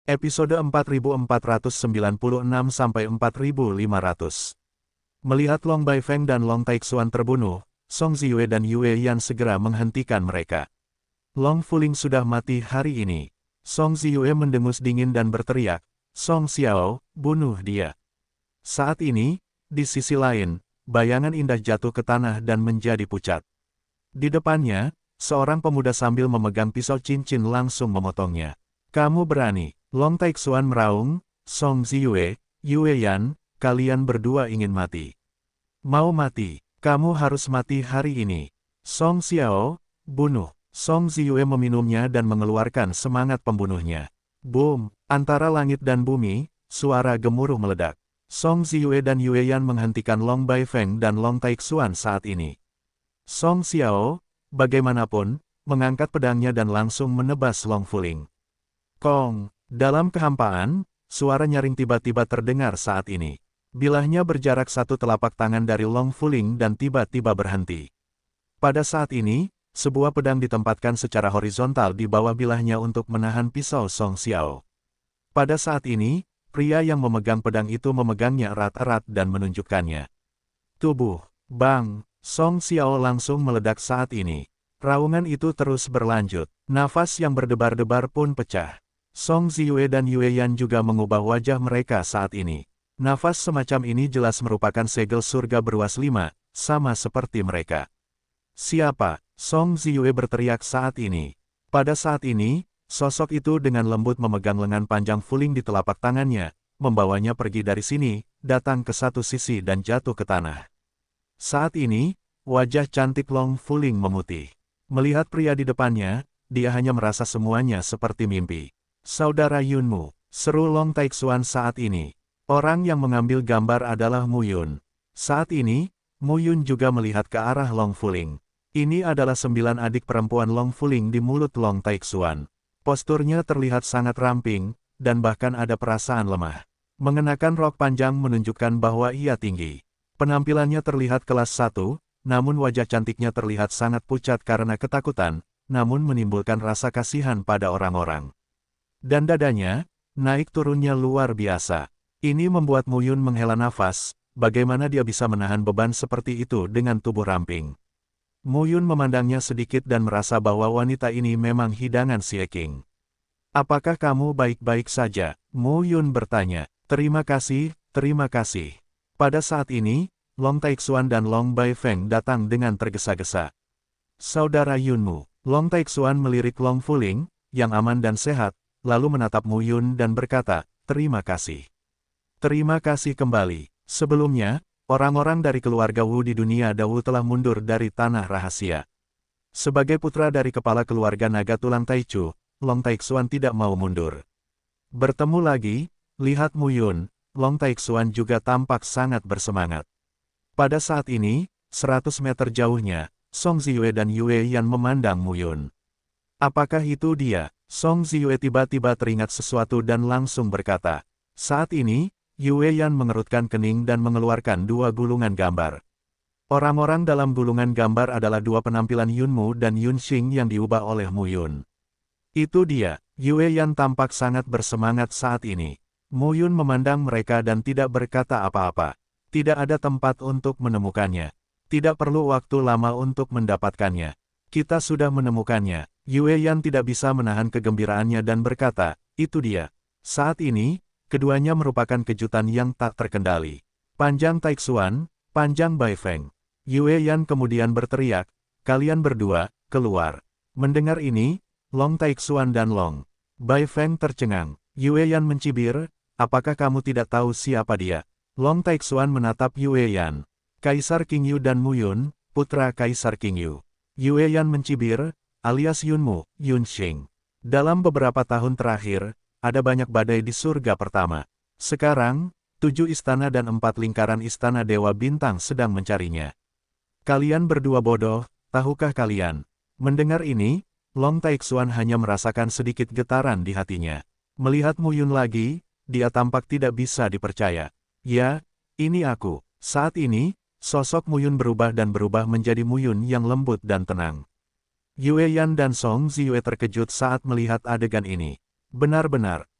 Episode 4496-4500. Melihat Long Baifeng dan Long Taixuan terbunuh, Song Ziyue dan Yue Yan segera menghentikan mereka. Long Fuling sudah mati hari ini. Song Ziyue mendengus dingin dan berteriak, "Song Xiao, bunuh dia." Saat ini, di sisi lain, bayangan indah jatuh ke tanah dan menjadi pucat. Di depannya, seorang pemuda sambil memegang pisau cincin langsung memotongnya. "Kamu berani?" Long Taixuan meraung, "Song Ziyue, Yue Yan, kalian berdua ingin mati. Mau mati, kamu harus mati hari ini. Song Xiao, bunuh." Song Ziyue meminumnya dan mengeluarkan semangat pembunuhnya. Boom, antara langit dan bumi, suara gemuruh meledak. Song Ziyue dan Yue Yan menghentikan Long Baifeng dan Long Taixuan saat ini. Song Xiao, bagaimanapun, mengangkat pedangnya dan langsung menebas Long Fuling. Kong! Dalam kehampaan, suara nyaring tiba-tiba terdengar saat ini. Bilahnya berjarak satu telapak tangan dari Long Fuling dan tiba-tiba berhenti. Pada saat ini, sebuah pedang ditempatkan secara horizontal di bawah bilahnya untuk menahan pisau Song Xiao. Pada saat ini, pria yang memegang pedang itu memegangnya erat-erat dan menunjukkannya. Tubuh, bang! Song Xiao langsung meledak saat ini. Raungan itu terus berlanjut. Nafas yang berdebar-debar pun pecah. Song Ziyue dan Yue Yan juga mengubah wajah mereka saat ini. Nafas semacam ini jelas merupakan segel surga beruas 5, sama seperti mereka. "Siapa?" Song Ziyue berteriak saat ini. Pada saat ini, sosok itu dengan lembut memegang lengan panjang Fuling di telapak tangannya, membawanya pergi dari sini, datang ke satu sisi dan jatuh ke tanah. Saat ini, wajah cantik Long Fuling memutih. Melihat pria di depannya, dia hanya merasa semuanya seperti mimpi. "Saudara Yunmu," seru Long Taixuan saat ini. Orang yang mengambil gambar adalah Mu Yun. Saat ini, Mu Yun juga melihat ke arah Long Fuling. Ini adalah 9 adik perempuan Long Fuling di mulut Long Taixuan. Posturnya terlihat sangat ramping, dan bahkan ada perasaan lemah. Mengenakan rok panjang menunjukkan bahwa ia tinggi. Penampilannya terlihat kelas 1, namun wajah cantiknya terlihat sangat pucat karena ketakutan, namun menimbulkan rasa kasihan pada orang-orang. Dan dadanya, naik turunnya luar biasa. Ini membuat Mu Yun menghela nafas, bagaimana dia bisa menahan beban seperti itu dengan tubuh ramping. Mu Yun memandangnya sedikit dan merasa bahwa wanita ini memang hidangan si King. "Apakah kamu baik-baik saja?" Mu Yun bertanya. Terima kasih." Pada saat ini, Long Taixuan dan Long Baifeng datang dengan tergesa-gesa. "Saudara Yunmu." Long Taixuan melirik Long Fuling, yang aman dan sehat, lalu menatap Mu Yun dan berkata, "Terima kasih." "Terima kasih kembali. Sebelumnya, orang-orang dari keluarga Wu di dunia Dawu telah mundur dari tanah rahasia. Sebagai putra dari kepala keluarga naga tulang Taichu, Long Taixuan tidak mau mundur." Bertemu lagi, lihat Mu Yun, Long Taixuan juga tampak sangat bersemangat. Pada saat ini, 100 meter jauhnya, Song Ziyue dan Yue Yan memandang Mu Yun. "Apakah itu dia?" Song Ziyue tiba-tiba teringat sesuatu dan langsung berkata. Saat ini, Yue Yan mengerutkan kening dan mengeluarkan 2 gulungan gambar. Orang-orang dalam gulungan gambar adalah 2 penampilan Yunmu dan Yunxing yang diubah oleh Mu Yun. "Itu dia." Yue Yan tampak sangat bersemangat saat ini. Mu Yun memandang mereka dan tidak berkata apa-apa. Tidak ada tempat untuk menemukannya. Tidak perlu waktu lama untuk mendapatkannya. "Kita sudah menemukannya." Yue Yan tidak bisa menahan kegembiraannya dan berkata, "Itu dia." Saat ini, keduanya merupakan kejutan yang tak terkendali. "Panjang Taixuan, panjang Baifeng." Yue Yan kemudian berteriak, "Kalian berdua, keluar." Mendengar ini, Long Taixuan dan Long Baifeng tercengang. Yue Yan mencibir, "Apakah kamu tidak tahu siapa dia?" Long Taixuan menatap Yue Yan. "Kaisar Qingyu dan Mu Yun, putra Kaisar Qingyu." Yue Yan mencibir, "Alias Yunmu, Yunxing. Dalam beberapa tahun terakhir, ada banyak badai di surga pertama. Sekarang, 7 istana dan 4 lingkaran istana Dewa Bintang sedang mencarinya. Kalian berdua bodoh, tahukah kalian?" Mendengar ini, Long Taixuan hanya merasakan sedikit getaran di hatinya. Melihat Mu Yun lagi, dia tampak tidak bisa dipercaya. "Ya, ini aku." Saat ini, sosok Mu Yun berubah menjadi Mu Yun yang lembut dan tenang. Yue Yan dan Song Ziyue terkejut saat melihat adegan ini. Benar-benar,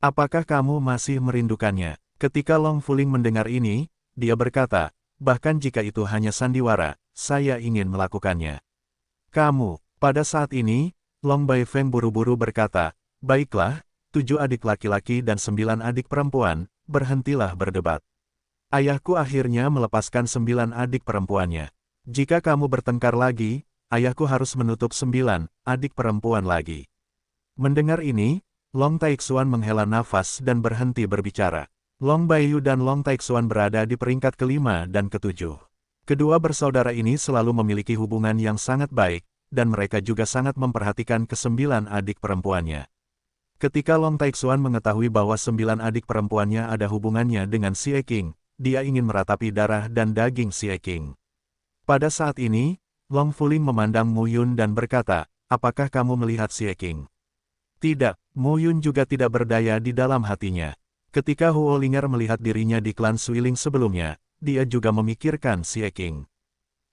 Apakah kamu masih merindukannya? Ketika Long Fuling mendengar ini, dia berkata, bahkan jika itu hanya sandiwara, saya ingin melakukannya. Kamu, pada saat ini, Long Baifeng buru-buru berkata, baiklah, 7 adik laki-laki dan 9 adik perempuan, berhentilah berdebat. Ayahku akhirnya melepaskan 9 adik perempuannya. Jika kamu bertengkar lagi, ayahku harus menutup 9 adik perempuan lagi. Mendengar ini, Long Taixuan menghela nafas dan berhenti berbicara. Long Baiyu dan Long Taixuan berada di peringkat kelima dan ketujuh. Kedua bersaudara ini selalu memiliki hubungan yang sangat baik, dan mereka juga sangat memperhatikan ke-9 adik perempuannya. Ketika Long Taixuan mengetahui bahwa 9 adik perempuannya ada hubungannya dengan Xie Qing, dia ingin meratapi darah dan daging Xie Qing. Pada saat ini, Long Fuling memandang Mu Yun dan berkata, apakah kamu melihat Xie Qing? Tidak, Mu Yun juga tidak berdaya di dalam hatinya. Ketika Huo Linger melihat dirinya di klan Suiling sebelumnya, dia juga memikirkan Xie Qing.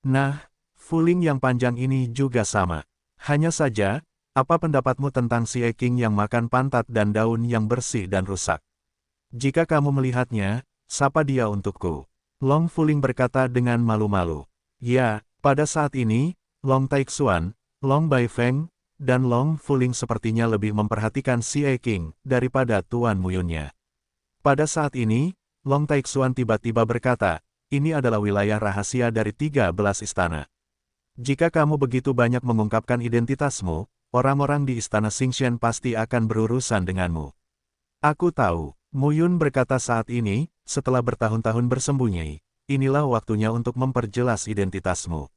Nah, Fuling yang panjang ini juga sama. Hanya saja, apa pendapatmu tentang Xie Qing yang makan pantat dan daun yang bersih dan rusak? Jika kamu melihatnya, sapa dia untukku. Long Fuling berkata dengan malu-malu. Ya, pada saat ini, Long Taixuan, Long Baifeng, dan Long Fuling sepertinya lebih memperhatikan Xie Qing daripada Tuan Muyunnya. Pada saat ini, Long Taixuan tiba-tiba berkata, ini adalah wilayah rahasia dari 13 istana. Jika kamu begitu banyak mengungkapkan identitasmu, orang-orang di istana Xingxian pasti akan berurusan denganmu. Aku tahu, Mu Yun berkata saat ini, setelah bertahun-tahun bersembunyi, inilah waktunya untuk memperjelas identitasmu.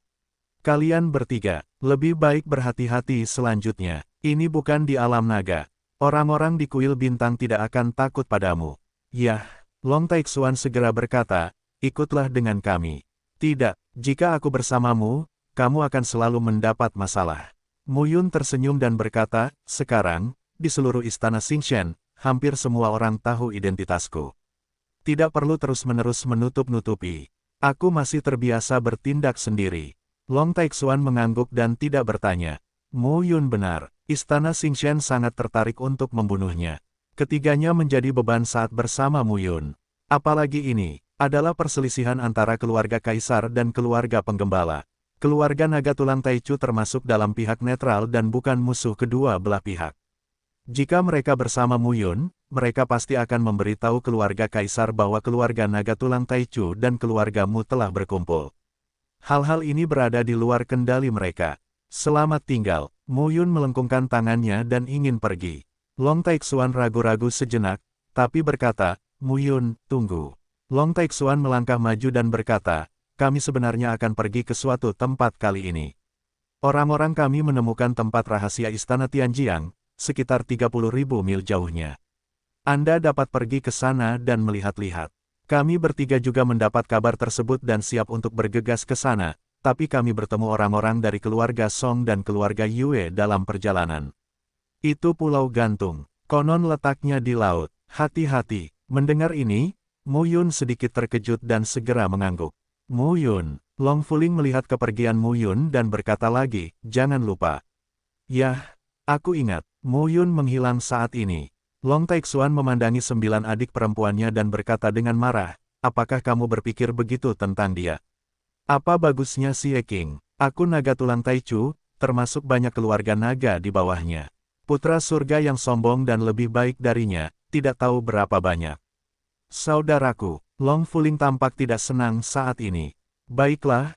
Kalian bertiga, lebih baik berhati-hati selanjutnya. Ini bukan di alam naga. Orang-orang di kuil bintang tidak akan takut padamu. Yah, Long Taixuan segera berkata, ikutlah dengan kami. Tidak, jika aku bersamamu, kamu akan selalu mendapat masalah. Mu Yun tersenyum dan berkata, sekarang, di seluruh istana Xingxian, hampir semua orang tahu identitasku. Tidak perlu terus-menerus menutup-nutupi. Aku masih terbiasa bertindak sendiri. Long Taixuan mengangguk dan tidak bertanya. Mu Yun benar, istana Xingxian sangat tertarik untuk membunuhnya. Ketiganya menjadi beban saat bersama Mu Yun. Apalagi ini, adalah perselisihan antara keluarga kaisar dan keluarga penggembala. Keluarga naga tulang Taichu termasuk dalam pihak netral dan bukan musuh kedua belah pihak. Jika mereka bersama Mu Yun, mereka pasti akan memberitahu keluarga kaisar bahwa keluarga naga tulang Taichu dan keluarga Mu telah berkumpul. Hal-hal ini berada di luar kendali mereka. Selamat tinggal, Mu Yun melengkungkan tangannya dan ingin pergi. Long Taixuan ragu-ragu sejenak, tapi berkata, Mu Yun, tunggu. Long Taixuan melangkah maju dan berkata, kami sebenarnya akan pergi ke suatu tempat kali ini. Orang-orang kami menemukan tempat rahasia istana Tianjiang, sekitar 30.000 mil jauhnya. Anda dapat pergi ke sana dan melihat-lihat. Kami bertiga juga mendapat kabar tersebut dan siap untuk bergegas ke sana, tapi kami bertemu orang-orang dari keluarga Song dan keluarga Yue dalam perjalanan. Itu pulau gantung, konon letaknya di laut, hati-hati. Mendengar ini, Mu Yun sedikit terkejut dan segera mengangguk. Mu Yun, Long Fuling melihat kepergian Mu Yun dan berkata lagi, jangan lupa. Yah, aku ingat, Mu Yun menghilang saat ini. Long Taixuan memandangi 9 adik perempuannya dan berkata dengan marah, apakah kamu berpikir begitu tentang dia? Apa bagusnya Xie Qing? Aku naga tulang Taichu, termasuk banyak keluarga naga di bawahnya. Putra surga yang sombong dan lebih baik darinya, tidak tahu berapa banyak. Saudaraku, Long Fuling tampak tidak senang saat ini. Baiklah,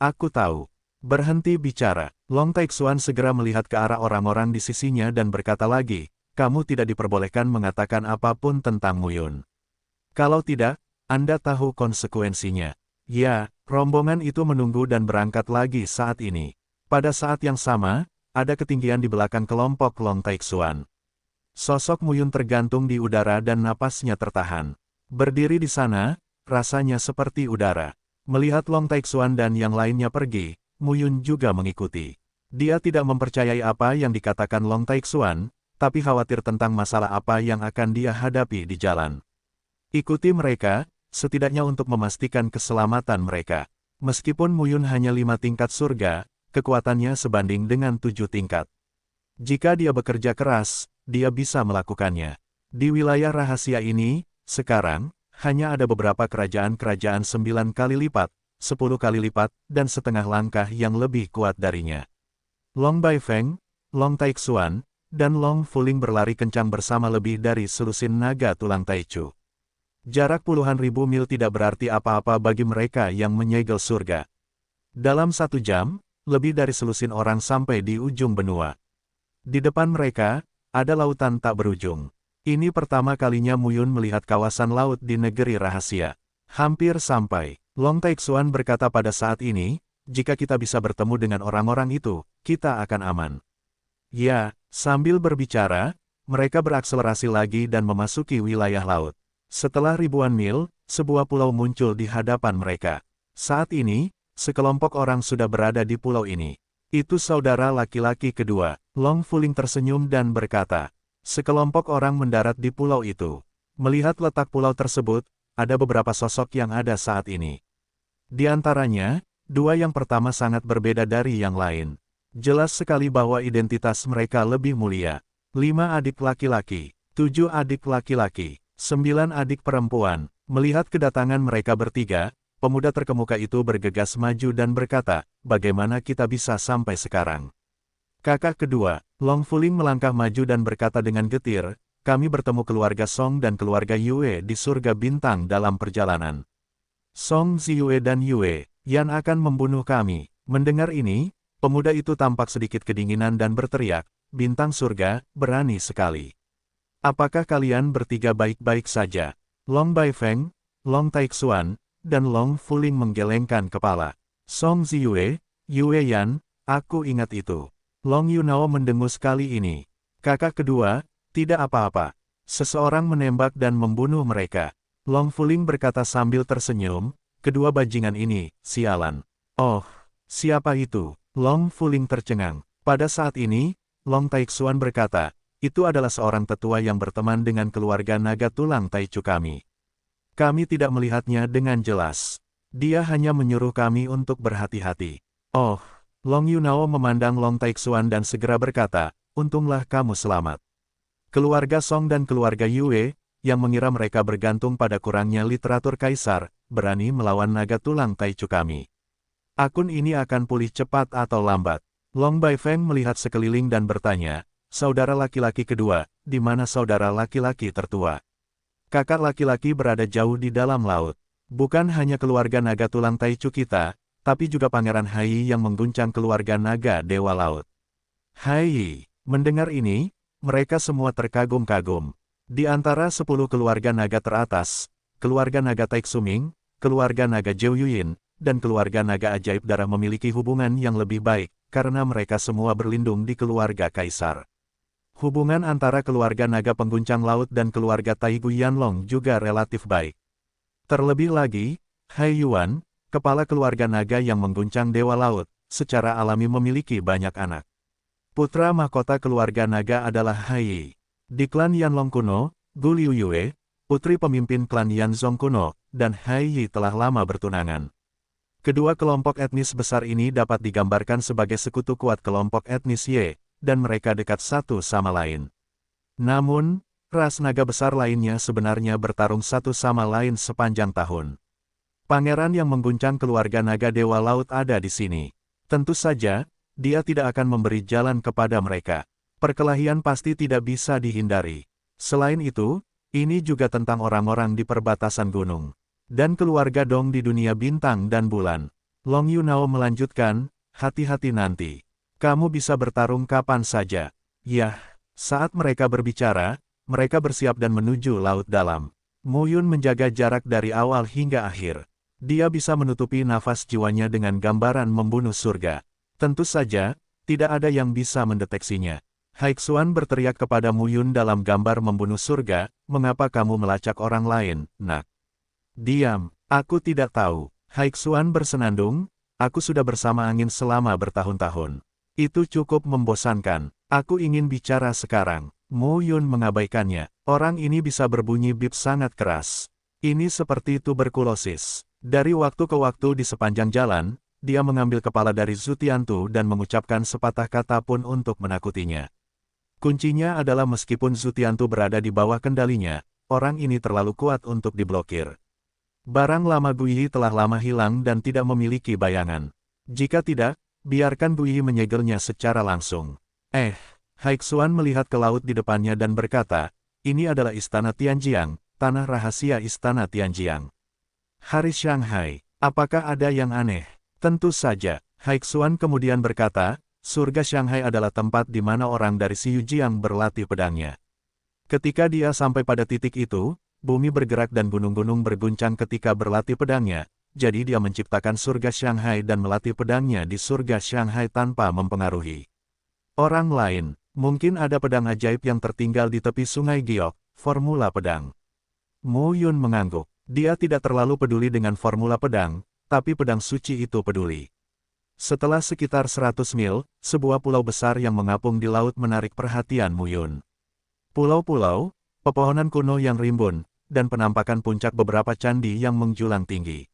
aku tahu. Berhenti bicara. Long Taixuan segera melihat ke arah orang-orang di sisinya dan berkata lagi, kamu tidak diperbolehkan mengatakan apapun tentang Mu Yun. Kalau tidak, Anda tahu konsekuensinya. Ya, rombongan itu menunggu dan berangkat lagi saat ini. Pada saat yang sama, ada ketinggian di belakang kelompok Long Taixuan. Sosok Mu Yun tergantung di udara dan napasnya tertahan. Berdiri di sana, rasanya seperti udara. Melihat Long Taixuan dan yang lainnya pergi, Mu Yun juga mengikuti. Dia tidak mempercayai apa yang dikatakan Long Taixuan, tapi khawatir tentang masalah apa yang akan dia hadapi di jalan. Ikuti mereka, setidaknya untuk memastikan keselamatan mereka. Meskipun Mu Yun hanya 5 tingkat surga, kekuatannya sebanding dengan 7 tingkat. Jika dia bekerja keras, dia bisa melakukannya. Di wilayah rahasia ini, sekarang, hanya ada beberapa kerajaan-kerajaan 9 kali lipat, 10 kali lipat, dan setengah langkah yang lebih kuat darinya. Long Baifeng, Long Taixuan, dan Long Fuling berlari kencang bersama lebih dari selusin naga tulang Taichu. Jarak puluhan ribu mil tidak berarti apa-apa bagi mereka yang menyegel surga. Dalam 1 jam, lebih dari selusin orang sampai di ujung benua. Di depan mereka, ada lautan tak berujung. Ini pertama kalinya Muyun melihat kawasan laut di negeri rahasia. Hampir sampai. Long Taixuan berkata pada saat ini, jika kita bisa bertemu dengan orang-orang itu, kita akan aman. Ya, sambil berbicara, mereka berakselerasi lagi dan memasuki wilayah laut. Setelah ribuan mil, sebuah pulau muncul di hadapan mereka. Saat ini, sekelompok orang sudah berada di pulau ini. Itu saudara laki-laki kedua. Long Fuling tersenyum dan berkata, sekelompok orang mendarat di pulau itu. Melihat letak pulau tersebut, ada beberapa sosok yang ada saat ini. Di antaranya, 2 yang pertama sangat berbeda dari yang lain. Jelas sekali bahwa identitas mereka lebih mulia. 5 adik laki-laki, 7 adik laki-laki, 9 adik perempuan. Melihat kedatangan mereka bertiga, pemuda terkemuka itu bergegas maju dan berkata, bagaimana kita bisa sampai sekarang? Kakak kedua, Long Fuling melangkah maju dan berkata dengan getir, kami bertemu keluarga Song dan keluarga Yue di surga bintang dalam perjalanan. Song Ziyue dan Yue, Yan akan membunuh kami. Mendengar ini, pemuda itu tampak sedikit kedinginan dan berteriak, bintang surga, berani sekali. Apakah kalian bertiga baik-baik saja? Long Baifeng, Long Taixuan, dan Long Fuling menggelengkan kepala. Song Ziyue, Yue Yan, aku ingat itu. Long Yunao mendengus kali ini. Kakak kedua, tidak apa-apa. Seseorang menembak dan membunuh mereka. Long Fuling berkata sambil tersenyum, kedua bajingan ini, sialan. Oh, siapa itu? Long Fuling tercengang. Pada saat ini, Long Taixuan berkata, itu adalah seorang tetua yang berteman dengan keluarga naga tulang Taichu kami. Kami tidak melihatnya dengan jelas. Dia hanya menyuruh kami untuk berhati-hati. Oh, Long Yunao memandang Long Taixuan dan segera berkata, untunglah kamu selamat. Keluarga Song dan keluarga Yue, yang mengira mereka bergantung pada kurangnya literatur kaisar, berani melawan naga tulang Taichu kami. Akun ini akan pulih cepat atau lambat. Long Baifeng melihat sekeliling dan bertanya, saudara laki-laki kedua, di mana saudara laki-laki tertua? Kakak laki-laki berada jauh di dalam laut. Bukan hanya keluarga naga tulang Taichu kita, tapi juga Pangeran Hai yang mengguncang keluarga naga Dewa Laut. Hai, mendengar ini, mereka semua terkagum-kagum. Di antara 10 keluarga naga teratas, keluarga naga Taixuming, keluarga naga Zhou Yuyin, dan keluarga naga ajaib darah memiliki hubungan yang lebih baik, karena mereka semua berlindung di keluarga kaisar. Hubungan antara keluarga naga pengguncang laut dan keluarga Taigu Yanlong juga relatif baik. Terlebih lagi, Hai Yuan, kepala keluarga naga yang mengguncang Dewa Laut, secara alami memiliki banyak anak. Putra mahkota keluarga naga adalah Hai. Di klan Yanlong kuno, Gu Liu Yue, putri pemimpin klan Yanzong kuno, dan Hai Yi telah lama bertunangan. Kedua kelompok etnis besar ini dapat digambarkan sebagai sekutu kuat kelompok etnis Ye, dan mereka dekat satu sama lain. Namun, ras naga besar lainnya sebenarnya bertarung satu sama lain sepanjang tahun. Pangeran yang mengguncang keluarga naga Dewa Laut ada di sini. Tentu saja, dia tidak akan memberi jalan kepada mereka. Perkelahian pasti tidak bisa dihindari. Selain itu, ini juga tentang orang-orang di perbatasan gunung. Dan keluarga Dong di dunia bintang dan bulan. Long Yunao melanjutkan, hati-hati nanti. Kamu bisa bertarung kapan saja. Yah, saat mereka berbicara, mereka bersiap dan menuju laut dalam. Muyun menjaga jarak dari awal hingga akhir. Dia bisa menutupi nafas jiwanya dengan gambaran membunuh surga. Tentu saja, tidak ada yang bisa mendeteksinya. Haixuan berteriak kepada Muyun dalam gambar membunuh surga, mengapa kamu melacak orang lain, nak? Diam, aku tidak tahu. Haixuan bersenandung, aku sudah bersama angin selama bertahun-tahun. Itu cukup membosankan. Aku ingin bicara sekarang. Muyun mengabaikannya. Orang ini bisa berbunyi bip sangat keras. Ini seperti tuberkulosis. Dari waktu ke waktu di sepanjang jalan, dia mengambil kepala dari Zutiantu dan mengucapkan sepatah kata pun untuk menakutinya. Kuncinya adalah meskipun Zutiantu berada di bawah kendalinya, orang ini terlalu kuat untuk diblokir. Barang lama Guiyi telah lama hilang dan tidak memiliki bayangan. Jika tidak, biarkan Guiyi menyegelnya secara langsung. Haixuan melihat ke laut di depannya dan berkata, ini adalah Istana Tianjiang, tanah rahasia Istana Tianjiang. Hari Shanghai, apakah ada yang aneh? Tentu saja, Haixuan kemudian berkata, surga Shanghai adalah tempat di mana orang dari Xiyujiang berlatih pedangnya. Ketika dia sampai pada titik itu, bumi bergerak dan gunung-gunung berguncang ketika berlatih pedangnya, jadi dia menciptakan surga Shanghai dan melatih pedangnya di surga Shanghai tanpa mempengaruhi orang lain. Mungkin ada pedang ajaib yang tertinggal di tepi sungai Giok, formula pedang. Mo Yun mengangguk. Dia tidak terlalu peduli dengan formula pedang, tapi pedang suci itu peduli. Setelah sekitar 100 mil, sebuah pulau besar yang mengapung di laut menarik perhatian Mo Yun. Pulau-pulau, pepohonan kuno yang rimbun, dan penampakan puncak beberapa candi yang menjulang tinggi.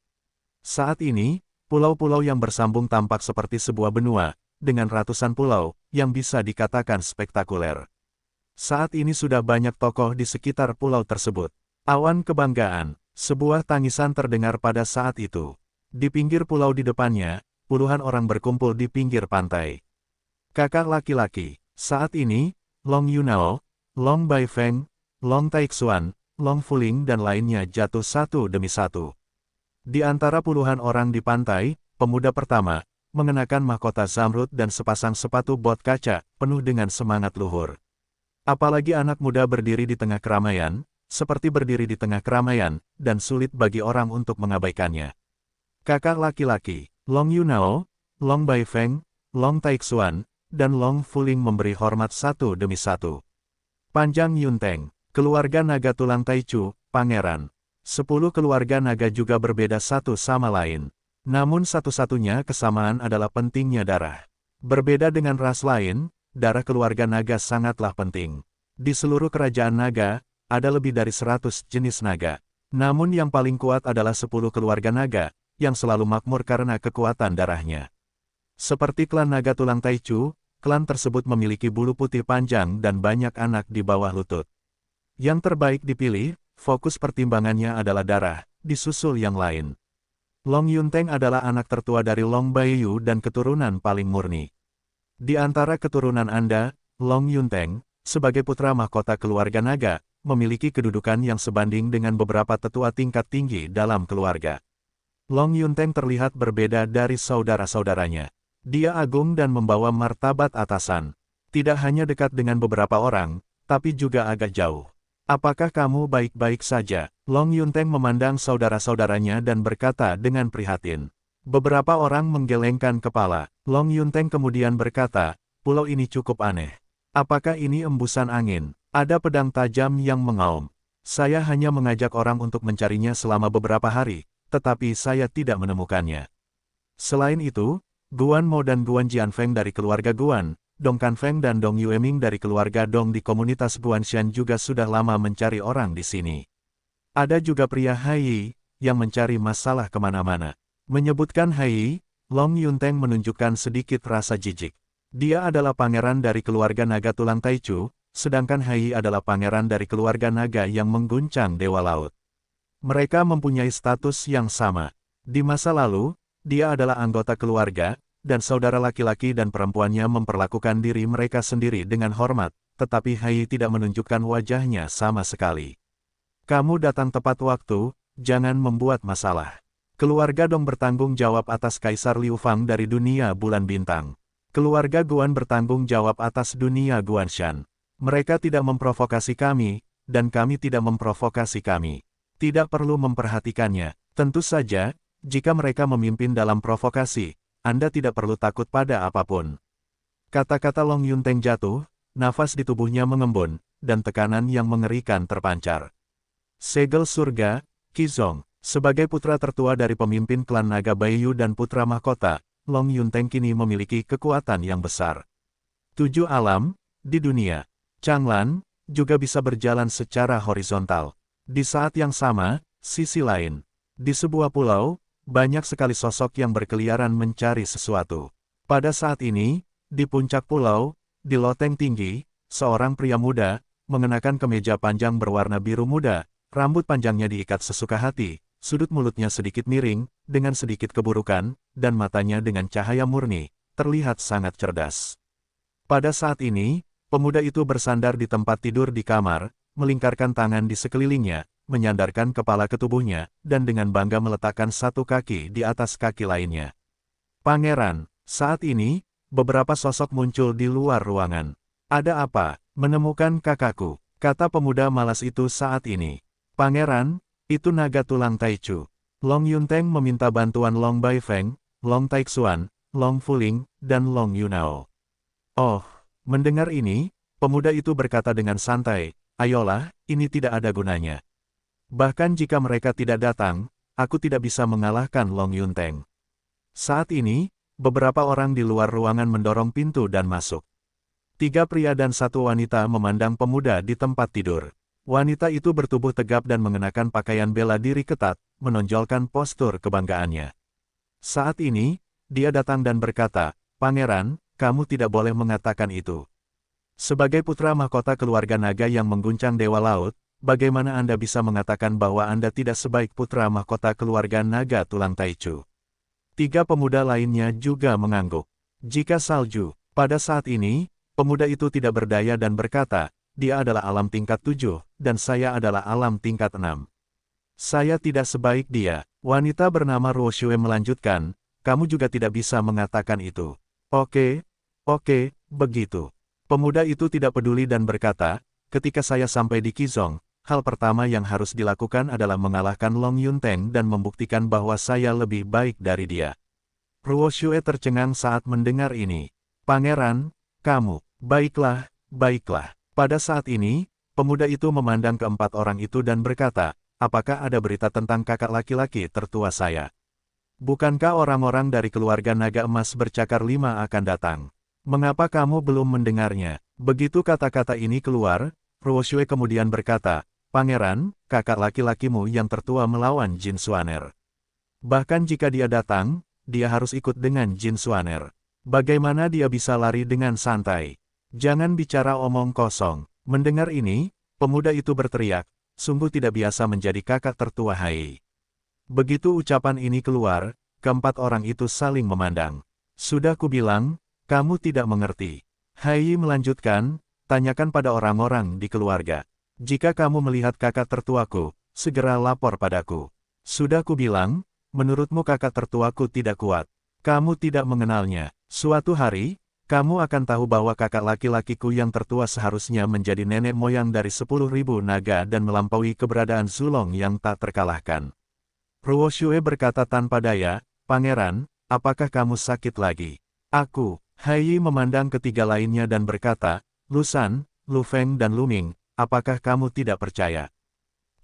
Saat ini, pulau-pulau yang bersambung tampak seperti sebuah benua, dengan ratusan pulau, yang bisa dikatakan spektakuler. Saat ini sudah banyak tokoh di sekitar pulau tersebut. Awan kebanggaan, sebuah tangisan terdengar pada saat itu. Di pinggir pulau di depannya, puluhan orang berkumpul di pinggir pantai. Kakak laki-laki, saat ini, Long Yunao, Long Baifeng, Long Taixuan, Long Fuling dan lainnya jatuh satu demi satu. Di antara puluhan orang di pantai, pemuda pertama, mengenakan mahkota zamrud dan sepasang sepatu bot kaca, penuh dengan semangat luhur. Apalagi anak muda berdiri di tengah keramaian, seperti berdiri di tengah keramaian, dan sulit bagi orang untuk mengabaikannya. Kakak laki-laki, Long Yunao, Long Baifeng, Long Taixuan, dan Long Fuling memberi hormat satu demi satu. Panjang Yunteng, keluarga naga tulang Taichu, pangeran. 10 keluarga naga juga berbeda satu sama lain. Namun satu-satunya kesamaan adalah pentingnya darah. Berbeda dengan ras lain, darah keluarga naga sangatlah penting. Di seluruh kerajaan naga, ada lebih dari 100 jenis naga. Namun yang paling kuat adalah 10 keluarga naga, yang selalu makmur karena kekuatan darahnya. Seperti klan naga tulang Taichu, klan tersebut memiliki bulu putih panjang dan banyak anak di bawah lutut. Yang terbaik dipilih, fokus pertimbangannya adalah darah, disusul yang lain. Long Yunteng adalah anak tertua dari Long Baiyu dan keturunan paling murni. Di antara keturunan Anda, Long Yunteng, sebagai putra mahkota keluarga naga, memiliki kedudukan yang sebanding dengan beberapa tetua tingkat tinggi dalam keluarga. Long Yunteng terlihat berbeda dari saudara-saudaranya. Dia agung dan membawa martabat atasan. Tidak hanya dekat dengan beberapa orang, tapi juga agak jauh. Apakah kamu baik-baik saja? Long Yunteng memandang saudara-saudaranya dan berkata dengan prihatin. Beberapa orang menggelengkan kepala. Long Yunteng kemudian berkata, pulau ini cukup aneh. Apakah ini embusan angin? Ada pedang tajam yang mengaum. Saya hanya mengajak orang untuk mencarinya selama beberapa hari, tetapi saya tidak menemukannya. Selain itu, Guan Mo dan Guan Jianfeng dari keluarga Guan, Dong Kanfeng dan Dong Yueming dari keluarga Dong di komunitas Guanshan juga sudah lama mencari orang di sini. Ada juga pria Hai, yang mencari masalah kemana-mana. Menyebutkan Hai, Long Yunteng menunjukkan sedikit rasa jijik. Dia adalah pangeran dari keluarga naga tulang Taichu, sedangkan Hai adalah pangeran dari keluarga naga yang mengguncang Dewa Laut. Mereka mempunyai status yang sama. Di masa lalu, dia adalah anggota keluarga, dan saudara laki-laki dan perempuannya memperlakukan diri mereka sendiri dengan hormat, tetapi Hai tidak menunjukkan wajahnya sama sekali. Kamu datang tepat waktu, jangan membuat masalah. Keluarga Dong bertanggung jawab atas Kaisar Liu Fang dari dunia bulan bintang. Keluarga Guan bertanggung jawab atas dunia Guanshan. Mereka tidak memprovokasi kami, dan kami tidak memprovokasi kami. Tidak perlu memperhatikannya. Tentu saja, jika mereka memimpin dalam provokasi, Anda tidak perlu takut pada apapun. Kata-kata Long Yunteng jatuh, nafas di tubuhnya mengembun, dan tekanan yang mengerikan terpancar. Segel surga, Qizong, sebagai putra tertua dari pemimpin klan naga Baiyu dan putra mahkota, Long Yunteng kini memiliki kekuatan yang besar. 7 alam, di dunia, Changlan, juga bisa berjalan secara horizontal. Di saat yang sama, sisi lain, di sebuah pulau, banyak sekali sosok yang berkeliaran mencari sesuatu. Pada saat ini, di puncak pulau, di loteng tinggi, seorang pria muda, mengenakan kemeja panjang berwarna biru muda, rambut panjangnya diikat sesuka hati, sudut mulutnya sedikit miring, dengan sedikit keburukan, dan matanya dengan cahaya murni, terlihat sangat cerdas. Pada saat ini, pemuda itu bersandar di tempat tidur di kamar, melingkarkan tangan di sekelilingnya, menyandarkan kepala ke tubuhnya, dan dengan bangga meletakkan satu kaki di atas kaki lainnya. Pangeran, saat ini, beberapa sosok muncul di luar ruangan. Ada apa? Menemukan kakakku, kata pemuda malas itu saat ini. Pangeran, itu naga tulang Taichu. Long Yunteng meminta bantuan Long Baifeng, Long Taixuan, Long Fuling, dan Long Yunao. Oh, mendengar ini, pemuda itu berkata dengan santai, ayolah, ini tidak ada gunanya. Bahkan jika mereka tidak datang, aku tidak bisa mengalahkan Long Yunteng. Saat ini, beberapa orang di luar ruangan mendorong pintu dan masuk. 3 pria dan 1 wanita memandang pemuda di tempat tidur. Wanita itu bertubuh tegap dan mengenakan pakaian bela diri ketat, menonjolkan postur kebanggaannya. Saat ini, dia datang dan berkata, Pangeran, kamu tidak boleh mengatakan itu. Sebagai putra mahkota keluarga naga yang mengguncang Dewa Laut, bagaimana Anda bisa mengatakan bahwa Anda tidak sebaik putra mahkota keluarga naga tulang Taichu? 3 pemuda lainnya juga mengangguk. Jika salju, pada saat ini, pemuda itu tidak berdaya dan berkata, dia adalah alam tingkat 7, dan saya adalah alam tingkat 6. Saya tidak sebaik dia. Wanita bernama Ruoshue melanjutkan, kamu juga tidak bisa mengatakan itu. Oke, begitu. Pemuda itu tidak peduli dan berkata, ketika saya sampai di Qizong, hal pertama yang harus dilakukan adalah mengalahkan Long Yunteng dan membuktikan bahwa saya lebih baik dari dia. Ruoshue tercengang saat mendengar ini. Pangeran, kamu, baiklah. Pada saat ini, pemuda itu memandang keempat orang itu dan berkata, apakah ada berita tentang kakak laki-laki tertua saya? Bukankah orang-orang dari keluarga naga emas bercakar 5 akan datang? Mengapa kamu belum mendengarnya? Begitu kata-kata ini keluar, Ruoshue kemudian berkata, Pangeran, kakak laki-lakimu yang tertua melawan Jin Xuaner. Bahkan jika dia datang, dia harus ikut dengan Jin Xuaner. Bagaimana dia bisa lari dengan santai? Jangan bicara omong kosong. Mendengar ini, pemuda itu berteriak, sungguh tidak biasa menjadi kakak tertua Hai. Begitu ucapan ini keluar, keempat orang itu saling memandang. Sudah kubilang, kamu tidak mengerti. Hai melanjutkan, tanyakan pada orang-orang di keluarga. Jika kamu melihat kakak tertuaku, segera lapor padaku. Sudah kubilang, menurutmu kakak tertuaku tidak kuat. Kamu tidak mengenalnya. Suatu hari, kamu akan tahu bahwa kakak laki-lakiku yang tertua seharusnya menjadi nenek moyang dari 10.000 naga dan melampaui keberadaan Zulong yang tak terkalahkan. Ruoshue berkata tanpa daya, Pangeran, apakah kamu sakit lagi? Aku, Hai memandang ketiga lainnya dan berkata, Lusan, Lufeng dan Luming, apakah kamu tidak percaya?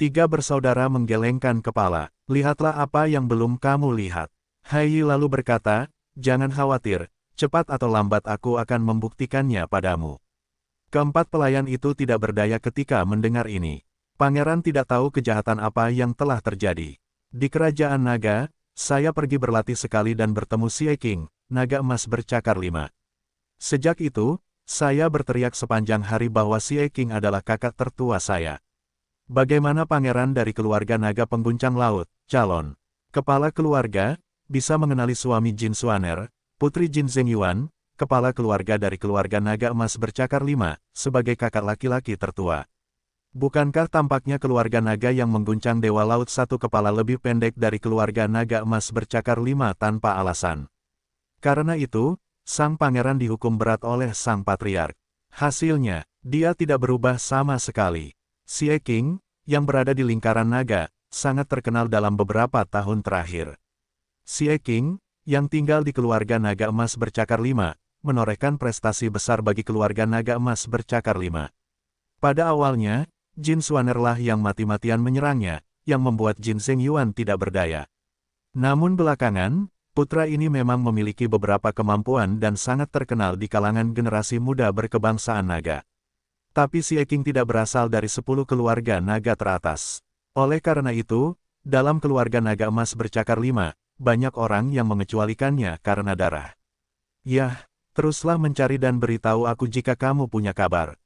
3 bersaudara menggelengkan kepala, lihatlah apa yang belum kamu lihat. Hai lalu berkata, jangan khawatir, cepat atau lambat aku akan membuktikannya padamu. Keempat pelayan itu tidak berdaya ketika mendengar ini. Pangeran tidak tahu kejahatan apa yang telah terjadi. Di kerajaan naga, saya pergi berlatih sekali dan bertemu Xie Qing, naga emas bercakar 5. Sejak itu, saya berteriak sepanjang hari bahwa Xie Qing adalah kakak tertua saya. Bagaimana pangeran dari keluarga naga pengguncang laut, calon kepala keluarga, bisa mengenali suami Jin Xuaner, putri Jin Zhengyuan, kepala keluarga dari keluarga naga emas bercakar 5, sebagai kakak laki-laki tertua? Bukankah tampaknya keluarga naga yang mengguncang Dewa Laut satu kepala lebih pendek dari keluarga naga emas bercakar 5 tanpa alasan? Karena itu, sang pangeran dihukum berat oleh sang patriark. Hasilnya, dia tidak berubah sama sekali. Xie Qing, yang berada di lingkaran naga, sangat terkenal dalam beberapa tahun terakhir. Xie Qing, yang tinggal di keluarga naga emas bercakar 5, menorehkan prestasi besar bagi keluarga naga emas bercakar 5. Pada awalnya, Jin Xuaner lah yang mati-matian menyerangnya, yang membuat Jin Zhengyuan tidak berdaya. Namun belakangan, putra ini memang memiliki beberapa kemampuan dan sangat terkenal di kalangan generasi muda berkebangsaan naga. Tapi Xie Qing tidak berasal dari 10 keluarga naga teratas. Oleh karena itu, dalam keluarga naga emas bercakar 5, banyak orang yang mengecualikannya karena darah. Yah, teruslah mencari dan beritahu aku jika kamu punya kabar.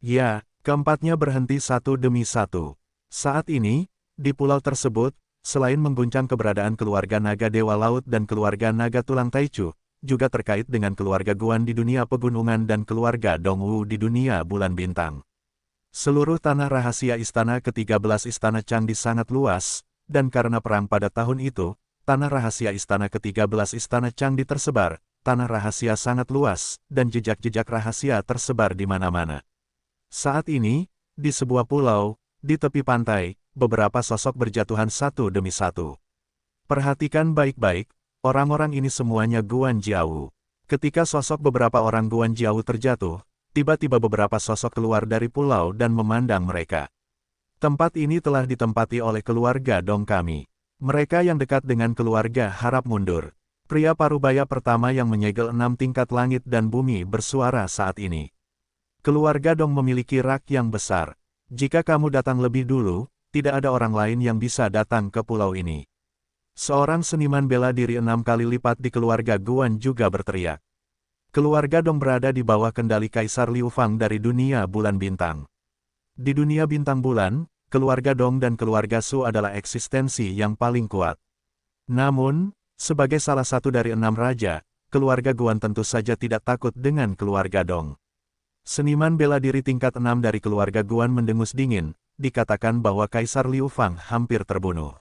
Ya, keempatnya berhenti satu demi satu. Saat ini, di pulau tersebut, selain mengguncang keberadaan keluarga naga Dewa Laut dan keluarga naga Tulang Taichu, juga terkait dengan keluarga Guan di dunia pegunungan dan keluarga Dongwu di dunia bulan bintang. Seluruh tanah rahasia istana ke-13 Istana Changdi sangat luas, dan karena perang pada tahun itu, tanah rahasia istana ke-13 Istana Changdi tersebar, tanah rahasia sangat luas, dan jejak-jejak rahasia tersebar di mana-mana. Saat ini, di sebuah pulau, di tepi pantai, beberapa sosok berjatuhan satu demi satu. Perhatikan baik-baik, orang-orang ini semuanya Guan Jiawu. Ketika sosok beberapa orang Guan Jiawu terjatuh, tiba-tiba beberapa sosok keluar dari pulau dan memandang mereka. Tempat ini telah ditempati oleh keluarga Dong kami. Mereka yang dekat dengan keluarga harap mundur. Pria parubaya pertama yang menyegel 6 tingkat langit dan bumi bersuara saat ini. Keluarga Dong memiliki rak yang besar. Jika kamu datang lebih dulu, tidak ada orang lain yang bisa datang ke pulau ini. Seorang seniman bela diri 6 kali lipat di keluarga Guan juga berteriak. Keluarga Dong berada di bawah kendali Kaisar Liu Fang dari dunia bulan bintang. Di dunia bintang bulan, keluarga Dong dan keluarga Su adalah eksistensi yang paling kuat. Namun, sebagai salah satu dari 6 raja, keluarga Guan tentu saja tidak takut dengan keluarga Dong. Seniman bela diri tingkat 6 dari keluarga Guan mendengus dingin, dikatakan bahwa Kaisar Liu Fang hampir terbunuh.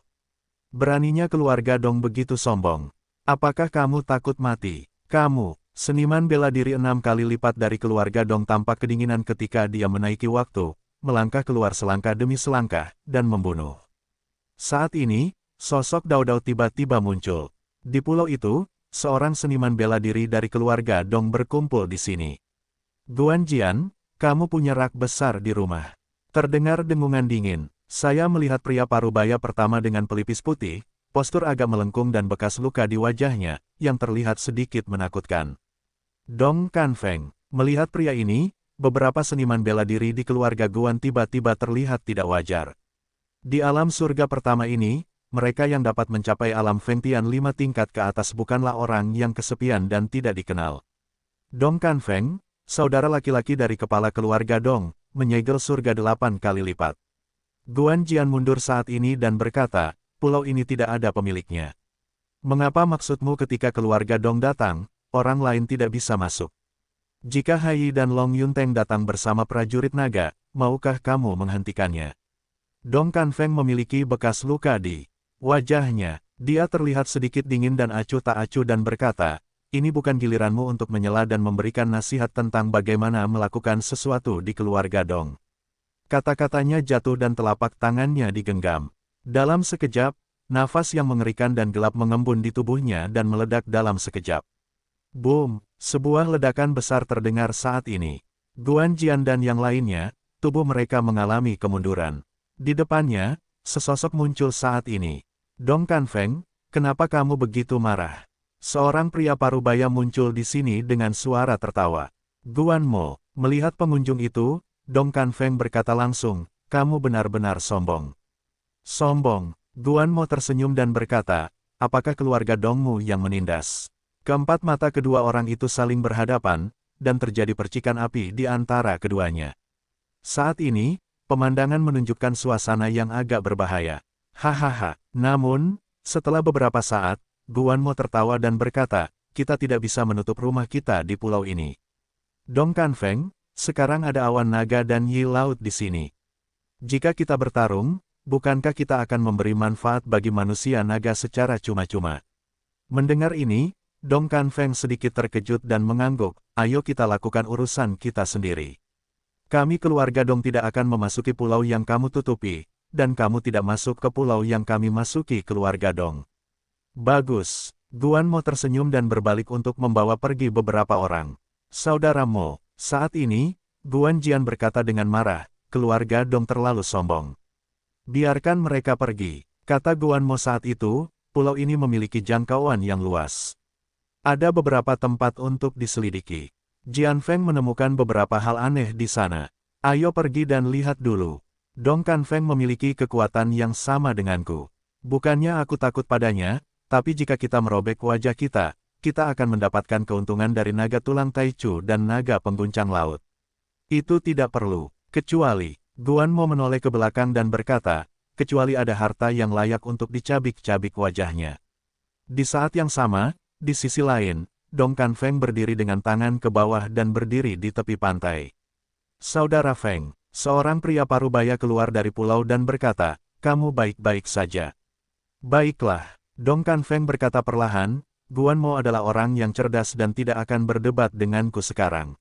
Beraninya keluarga Dong begitu sombong. Apakah kamu takut mati? Kamu, seniman bela diri 6 kali lipat dari keluarga Dong tampak kedinginan ketika dia menaiki waktu, melangkah keluar selangkah demi selangkah, dan membunuh. Saat ini, sosok Dao Dao tiba-tiba muncul. Di pulau itu, seorang seniman bela diri dari keluarga Dong berkumpul di sini. Guan Jian, kamu punya rak besar di rumah. Terdengar dengungan dingin. Saya melihat pria parubaya pertama dengan pelipis putih, postur agak melengkung dan bekas luka di wajahnya, yang terlihat sedikit menakutkan. Dong Kanfeng, melihat pria ini, beberapa seniman bela diri di keluarga Guan tiba-tiba terlihat tidak wajar. Di alam surga pertama ini, mereka yang dapat mencapai alam Fengtian 5 tingkat ke atas bukanlah orang yang kesepian dan tidak dikenal. Dong Kanfeng, saudara laki-laki dari kepala keluarga Dong, menyegel surga 8 kali lipat. Guan Jian mundur saat ini dan berkata, pulau ini tidak ada pemiliknya. Mengapa maksudmu ketika keluarga Dong datang, orang lain tidak bisa masuk? Jika Hai dan Long Yunteng datang bersama prajurit naga, maukah kamu menghentikannya? Dong Kanfeng memiliki bekas luka di wajahnya. Dia terlihat sedikit dingin dan acuh tak acuh dan berkata, ini bukan giliranmu untuk menyela dan memberikan nasihat tentang bagaimana melakukan sesuatu di keluarga Dong. Kata-katanya jatuh dan telapak tangannya digenggam. Dalam sekejap, nafas yang mengerikan dan gelap mengembun di tubuhnya dan meledak dalam sekejap. Boom! Sebuah ledakan besar terdengar saat ini. Guan Jian dan yang lainnya, tubuh mereka mengalami kemunduran. Di depannya, sesosok muncul saat ini. Dong Kanfeng, kenapa kamu begitu marah? Seorang pria parubaya muncul di sini dengan suara tertawa. Guan Mo, melihat pengunjung itu, Dong Kanfeng berkata langsung, kamu benar-benar sombong. Sombong, Guan Mo tersenyum dan berkata, apakah keluarga Dongmu yang menindas? Keempat mata kedua orang itu saling berhadapan, dan terjadi percikan api di antara keduanya. Saat ini, pemandangan menunjukkan suasana yang agak berbahaya. Hahaha, namun, setelah beberapa saat, Guan Mo tertawa dan berkata, kita tidak bisa menutup rumah kita di pulau ini. Dong Kanfeng, sekarang ada awan naga dan Yi Laut di sini. Jika kita bertarung, bukankah kita akan memberi manfaat bagi manusia naga secara cuma-cuma? Mendengar ini, Dong Kanfeng sedikit terkejut dan mengangguk, ayo kita lakukan urusan kita sendiri. Kami keluarga Dong tidak akan memasuki pulau yang kamu tutupi, dan kamu tidak masuk ke pulau yang kami masuki keluarga Dong. Bagus, Guan Mo tersenyum dan berbalik untuk membawa pergi beberapa orang. Saudara Mo, saat ini, Guan Jian berkata dengan marah, keluarga Dong terlalu sombong. Biarkan mereka pergi, kata Guan Mo saat itu, pulau ini memiliki jangkauan yang luas. Ada beberapa tempat untuk diselidiki. Jian Feng menemukan beberapa hal aneh di sana. Ayo pergi dan lihat dulu. Dong Kanfeng memiliki kekuatan yang sama denganku. Bukannya aku takut padanya, tapi jika kita merobek wajah kita, kita akan mendapatkan keuntungan dari naga tulang Taichu dan naga pengguncang laut. Itu tidak perlu, kecuali, Guan Mo menoleh ke belakang dan berkata, kecuali ada harta yang layak untuk dicabik-cabik wajahnya. Di saat yang sama, di sisi lain, Dong Kan Feng berdiri dengan tangan ke bawah dan berdiri di tepi pantai. Saudara Feng, seorang pria parubaya keluar dari pulau dan berkata, kamu baik-baik saja. Baiklah, Dong Kan Feng berkata perlahan, Guan Mo adalah orang yang cerdas dan tidak akan berdebat denganku sekarang.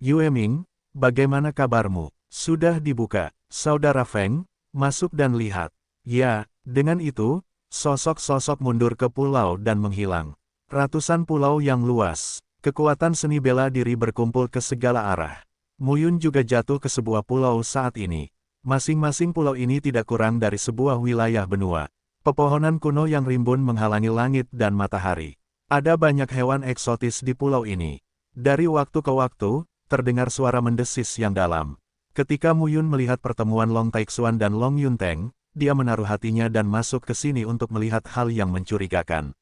Yue Ming, bagaimana kabarmu? Sudah dibuka, Saudara Feng, masuk dan lihat. Ya, dengan itu, sosok-sosok mundur ke pulau dan menghilang. Ratusan pulau yang luas, kekuatan seni bela diri berkumpul ke segala arah. Muyun juga jatuh ke sebuah pulau saat ini. Masing-masing pulau ini tidak kurang dari sebuah wilayah benua. Pepohonan kuno yang rimbun menghalangi langit dan matahari. Ada banyak hewan eksotis di pulau ini. Dari waktu ke waktu, terdengar suara mendesis yang dalam. Ketika Muyun melihat pertemuan Long Taixuan dan Long Yunteng, dia menaruh hatinya dan masuk ke sini untuk melihat hal yang mencurigakan.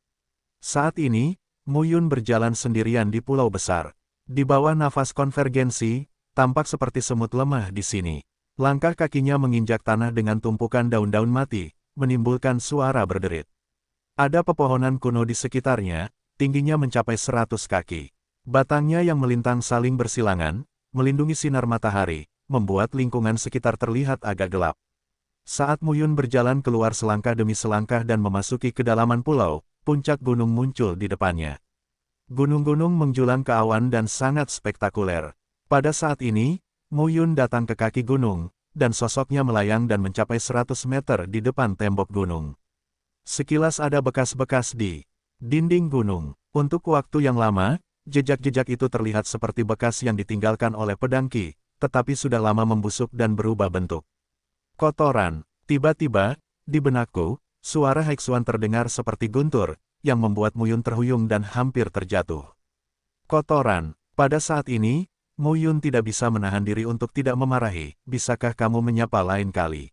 Saat ini, Muyun berjalan sendirian di pulau besar. Di bawah nafas konvergensi, tampak seperti semut lemah di sini. Langkah kakinya menginjak tanah dengan tumpukan daun-daun mati, menimbulkan suara berderit. Ada pepohonan kuno di sekitarnya, tingginya mencapai 100 kaki. Batangnya yang melintang saling bersilangan, melindungi sinar matahari, membuat lingkungan sekitar terlihat agak gelap. Saat Muyun berjalan keluar selangkah demi selangkah dan memasuki kedalaman pulau, puncak gunung muncul di depannya. Gunung-gunung menjulang ke awan dan sangat spektakuler. Pada saat ini, Muyun datang ke kaki gunung, dan sosoknya melayang dan mencapai 100 meter di depan tembok gunung. Sekilas ada bekas-bekas di dinding gunung. Untuk waktu yang lama, jejak-jejak itu terlihat seperti bekas yang ditinggalkan oleh pedang Qi, tetapi sudah lama membusuk dan berubah bentuk. Kotoran. Tiba-tiba, di benakku, suara Haixuan terdengar seperti guntur, yang membuat Muyun terhuyung dan hampir terjatuh. Kotoran. Pada saat ini, Muyun tidak bisa menahan diri untuk tidak memarahi. Bisakah kamu menyapa lain kali?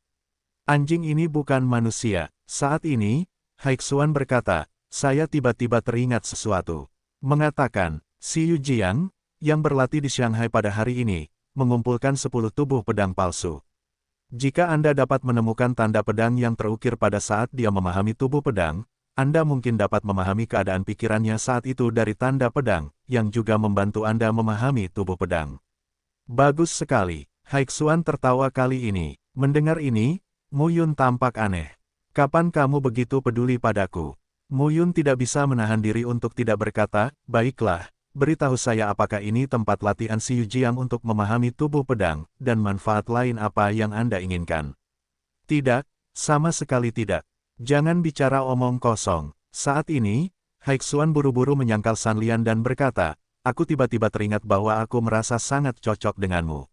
Anjing ini bukan manusia. Saat ini, Haixuan berkata, saya tiba-tiba teringat sesuatu. Mengatakan, si Yu Jiang, yang berlatih di Shanghai pada hari ini, mengumpulkan 10 tubuh pedang palsu. Jika Anda dapat menemukan tanda pedang yang terukir pada saat dia memahami tubuh pedang, Anda mungkin dapat memahami keadaan pikirannya saat itu dari tanda pedang, yang juga membantu Anda memahami tubuh pedang. Bagus sekali, Haixuan tertawa kali ini. Mendengar ini, Muyun tampak aneh. Kapan kamu begitu peduli padaku? Muyun tidak bisa menahan diri untuk tidak berkata, baiklah, beritahu saya apakah ini tempat latihan si Yu Jiang untuk memahami tubuh pedang, dan manfaat lain apa yang Anda inginkan. Tidak, sama sekali tidak. Jangan bicara omong kosong. Saat ini, Haixuan buru-buru menyangkal Sanlian dan berkata, aku tiba-tiba teringat bahwa aku merasa sangat cocok denganmu.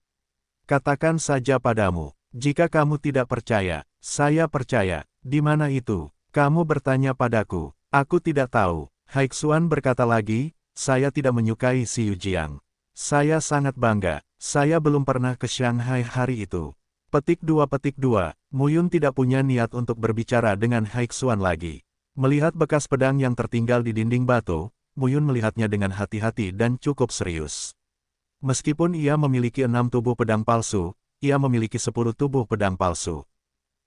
Katakan saja padamu, jika kamu tidak percaya, saya percaya. Di mana itu? Kamu bertanya padaku. Aku tidak tahu. Haixuan berkata lagi, saya tidak menyukai si Yu Jiang. Saya sangat bangga, saya belum pernah ke Shanghai hari itu. Petik 2. Muyun tidak punya niat untuk berbicara dengan Haixuan lagi. Melihat bekas pedang yang tertinggal di dinding batu, Muyun melihatnya dengan hati-hati dan cukup serius. Meskipun ia memiliki 6 tubuh pedang palsu, ia memiliki 10 tubuh pedang palsu.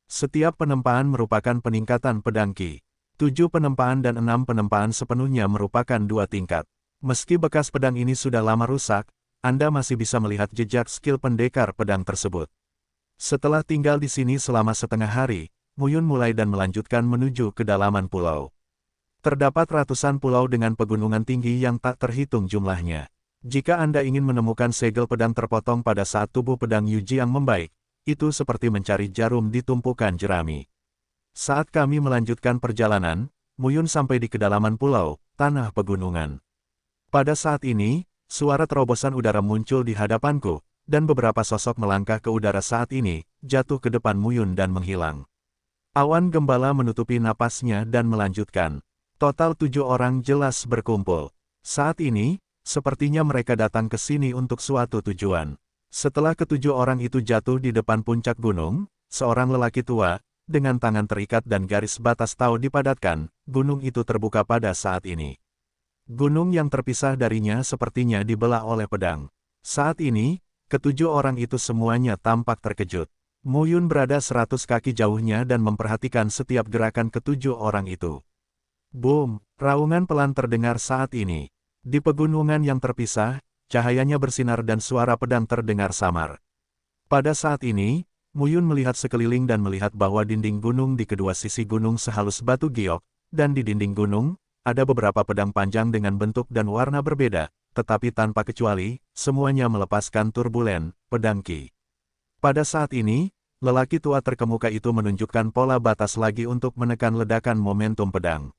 Setiap penempaan merupakan peningkatan pedang Qi. 7 penempaan dan 6 penempaan sepenuhnya merupakan 2 tingkat. Meski bekas pedang ini sudah lama rusak, Anda masih bisa melihat jejak skill pendekar pedang tersebut. Setelah tinggal di sini selama setengah hari, Muyun mulai dan melanjutkan menuju kedalaman pulau. Terdapat ratusan pulau dengan pegunungan tinggi yang tak terhitung jumlahnya. Jika Anda ingin menemukan segel pedang terpotong pada saat tubuh pedang Yu Jiang membaik, itu seperti mencari jarum di tumpukan jerami. Saat kami melanjutkan perjalanan, Muyun sampai di kedalaman pulau, tanah pegunungan. Pada saat ini, suara terobosan udara muncul di hadapanku, dan beberapa sosok melangkah ke udara saat ini, jatuh ke depan Muyun dan menghilang. Awan gembala menutupi napasnya dan melanjutkan. Total 7 orang jelas berkumpul. Saat ini, sepertinya mereka datang ke sini untuk suatu tujuan. Setelah ketujuh orang itu jatuh di depan puncak gunung, seorang lelaki tua, dengan tangan terikat dan garis batas tau dipadatkan, gunung itu terbuka pada saat ini. Gunung yang terpisah darinya sepertinya dibelah oleh pedang. Saat ini, Ketujuh orang itu semuanya tampak terkejut. Mu Yun berada 100 kaki jauhnya dan memperhatikan setiap gerakan ketujuh orang itu. Boom! Raungan pelan terdengar saat ini. Di pegunungan yang terpisah, cahayanya bersinar dan suara pedang terdengar samar. Pada saat ini, Mu Yun melihat sekeliling dan melihat bahwa dinding gunung di kedua sisi gunung sehalus batu giok, dan di dinding gunung, ada beberapa pedang panjang dengan bentuk dan warna berbeda, tetapi tanpa kecuali, semuanya melepaskan turbulen, pedang Qi. Pada saat ini, lelaki tua terkemuka itu menunjukkan pola batas lagi untuk menekan ledakan momentum pedang.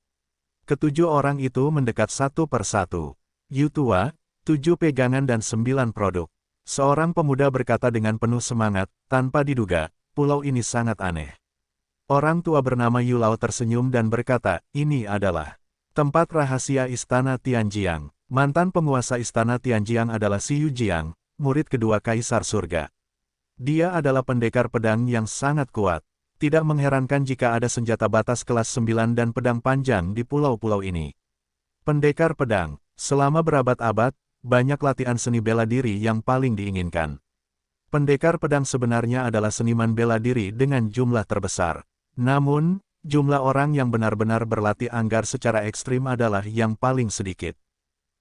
Ketujuh orang itu mendekat satu per satu. Yu tua, 7 pegangan dan 9 produk. Seorang pemuda berkata dengan penuh semangat, tanpa diduga, pulau ini sangat aneh. Orang tua bernama Yu Lao tersenyum dan berkata, ini adalah tempat rahasia Istana Tianjiang. Mantan penguasa Istana Tianjiang adalah Si Yu Jiang, murid kedua Kaisar Surga. Dia adalah pendekar pedang yang sangat kuat. Tidak mengherankan jika ada senjata batas kelas 9 dan pedang panjang di pulau-pulau ini. Pendekar pedang, selama berabad-abad, banyak latihan seni bela diri yang paling diinginkan. Pendekar pedang sebenarnya adalah seniman bela diri dengan jumlah terbesar. Namun, jumlah orang yang benar-benar berlatih anggar secara ekstrim adalah yang paling sedikit.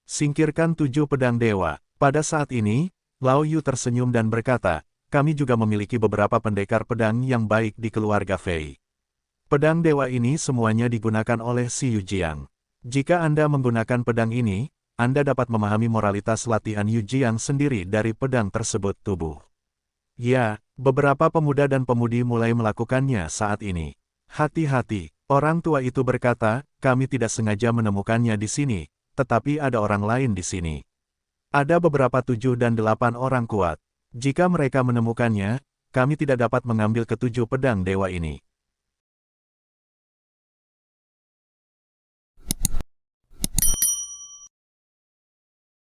Singkirkan 7 pedang dewa. Pada saat ini, Lao Yu tersenyum dan berkata, kami juga memiliki beberapa pendekar pedang yang baik di keluarga Fei. Pedang dewa ini semuanya digunakan oleh Si Yu Jiang. Jika Anda menggunakan pedang ini, Anda dapat memahami moralitas latihan Yu Jiang sendiri dari pedang tersebut tubuh. Ya, beberapa pemuda dan pemudi mulai melakukannya saat ini. Hati-hati, orang tua itu berkata, kami tidak sengaja menemukannya di sini, tetapi ada orang lain di sini. Ada beberapa 7 dan 8 orang kuat. Jika mereka menemukannya, kami tidak dapat mengambil ketujuh pedang dewa ini.